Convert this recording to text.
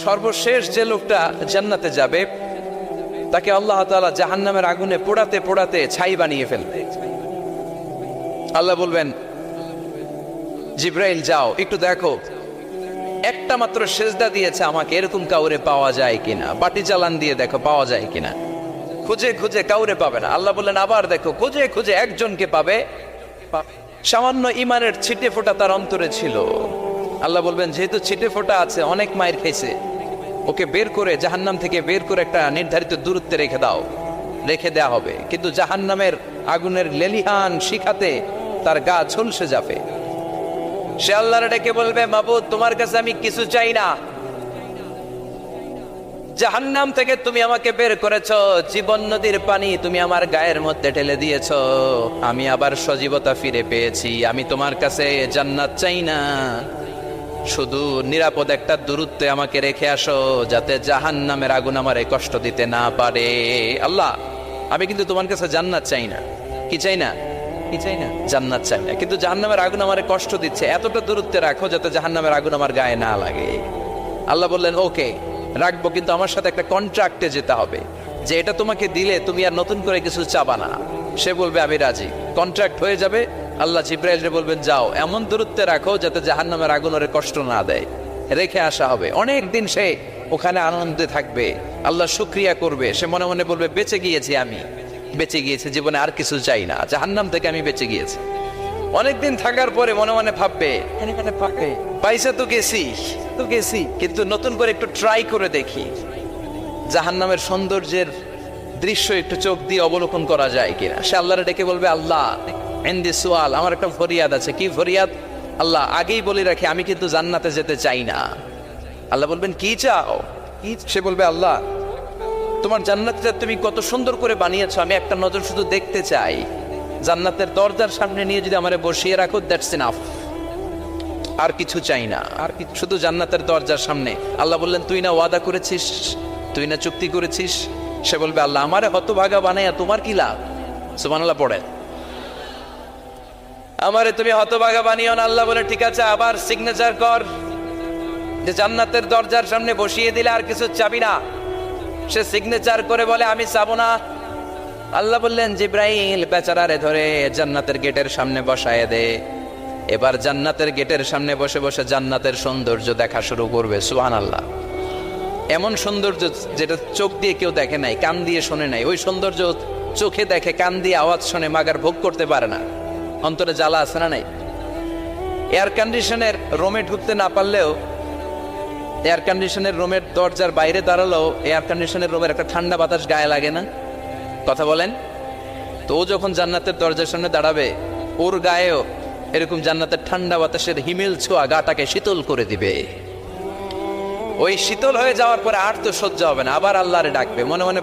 সর্বশেষ যে লোকটা জান্নাতে যাবে তাকে আল্লাহ তাআলা জাহান্নামের আগুনে পোড়াতে পোড়াতে ছাই বানিয়ে ফেলবে। আল্লাহ বলবেন, জিব্রাইল যাও একটু দেখো, একটা মাত্র সেজদা দিয়েছে আমাকে, এরকম কাউরে পাওয়া যায় কিনা। বাটি চালান দিয়ে দেখো পাওয়া যায় কিনা। খুঁজে খুঁজে কাউরে পাবে না। আল্লাহ বললেন আবার দেখো, খুঁজে খুঁজে একজনকে পাবে। সামান্য ইমানের ছিটে ফোঁটা তার অন্তরে ছিল। আল্লাহ বলবেন, যেহেতু ছিটে ফোঁটা আছে, অনেক মায়ের খেয়েছে, ওকে বের করে জাহান্নাম থেকে বের করে একটা নির্ধারিত দূরত্বে রেখে দাও। রেখে দেয়া হবে, কিন্তু জাহান্নামের আগুনের লেলিহান শিখাতে তার গা ঝলসে যাবে। সে আল্লাহর ডেকে বলবে, মাবুদ তোমার কাছে আমি কিছু চাই না। জাহান্নাম থেকে তুমি আমাকে বের করেছো, জীবন নদীর পানি তুমি আমার গায়ের মধ্যে ঢেলে দিয়েছো, আমি আবার সজীবতা ফিরে পেয়েছি। আমি তোমার কাছে জান্নাত চাই না, শুধু নিরাপদ একটা দূরত্বে আমাকে রেখে আসো, যাতে জাহান্নামের আগুন আমারে কষ্ট দিতে না পারে। আল্লাহ, আমি কিন্তু তোমার কাছে জান্নাত চাই না। কি চাই না? কি চাই না? জান্নাত চাই না, কিন্তু জাহান্নামের আগুন আমারে কষ্ট দিচ্ছে, এতটা দূরত্বে রাখো যাতে জাহান্নামের আগুন আমার গায়ে না লাগে। আল্লাহ বললেন, ওকে রাখবো, কিন্তু আমার সাথে একটা কন্ট্রাক্টে যেতে হবে, যে এটা তোমাকে দিলে তুমি আর নতুন করে কিছু চাবা না। সে বলবে আমি রাজি, কন্ট্রাক্ট হয়ে যাবে। আল্লাহ জিব্রাইলকে বলবেন, যাও এমন দূরত্বে রাখো যাতে জাহান্নামের আগুন ওরে কষ্ট না দেয়। রেখে আসা হবে। অনেক দিন সে ওখানে আনন্দে থাকবে, আল্লাহ শুকরিয়া করবে। সে মনে মনে বলবে, বেঁচে গিয়েছি, আমি বেঁচে গিয়েছি, জীবনে আর কিছু চাই না, জাহান্নাম থেকে আমি বেঁচে গিয়েছি। অনেকদিন থাকার পরে মনে মনে ভাববে, পাইসা তো গেছি, কিন্তু নতুন করে একটু ট্রাই করে দেখি, জাহান্নামের সৌন্দর্যের দৃশ্য একটু চোখ দিয়ে অবলোকন করা যায় কিনা। সে আল্লাহরে ডেকে বলবে, আল্লাহ ইনদি সুআল, আমার একটা ফরিয়াদ আছে। কি ফরিয়াদ? আল্লাহ আগেই বলে রাখি, আমি কিন্তু জান্নাতে যেতে চাই না। আল্লাহ বলবেন, কি চাও? সে বলবে, আল্লাহ তোমার জান্নাতটা তুমি কত সুন্দর করে বানিয়েছো, আমি একটা নজর শুধু দেখতে চাই। জান্নাতের দরজার সামনে নিয়ে যদি আমারে বসিয়ে রাখো, দ্যাটস ইনাফ, আর কিছু চাই না, আর কিছু, শুধু জান্নাতের দরজার সামনে। আল্লাহ বললেন, তুই না ওয়াদা করেছিস, তুই না চুক্তি করেছিস। সে বলবে, আল্লাহ আমারে হতভাগা বানাইয়া তোমার কি লাভ? সুবহানাল্লাহ পড়ে, আমারে তুমি হতভাগা বানিও না। আল্লাহ বলে, ঠিক আছে, আবার সিগনেচার কর যে জান্নাতের দরজার সামনে বসিয়ে দিলে আর কিছু চাবি না। সে সিগনেচার করে বলে, আমি চাবো না। আল্লাহ বললেন, জিব্রাইল বেচারারে ধরে জান্নাতের গেটের সামনে বসায় দে। এবার জান্নাতের গেটের সামনে বসে বসে জান্নাতের সৌন্দর্য দেখা শুরু করবে। সুবহানাল্লাহ, এমন সৌন্দর্য যেটা চোখ দিয়ে কেউ দেখে নাই, কান দিয়ে শোনে নাই। ওই সৌন্দর্য চোখে দেখে, কান দিয়ে আওয়াজ শোনে, মাগার ভোগ করতে পারে না। অন্তরে জ্বালা আছে না নাই? এয়ার কন্ডিশনের রুমে ঢুকতে না পারলেও, এয়ার কন্ডিশনের রুমের দরজার বাইরে দাঁড়ালেও এয়ার কন্ডিশনের রুমের একটা ঠান্ডা বাতাস গায়ে লাগে না? কথা বলেন তো। ও যখন জান্নাতের দরজার সামনে দাঁড়াবে, ওর গায়েও এরকম জান্নাতের ঠান্ডা বাতাসের হিমেল ছোঁয়া গাটাকে শীতল করে দিবে। ওই শীতল হয়ে যাওয়ার পরে আর তো সহ্য হবে না, আবার আল্লাহরে ডাকবে, মনে মনে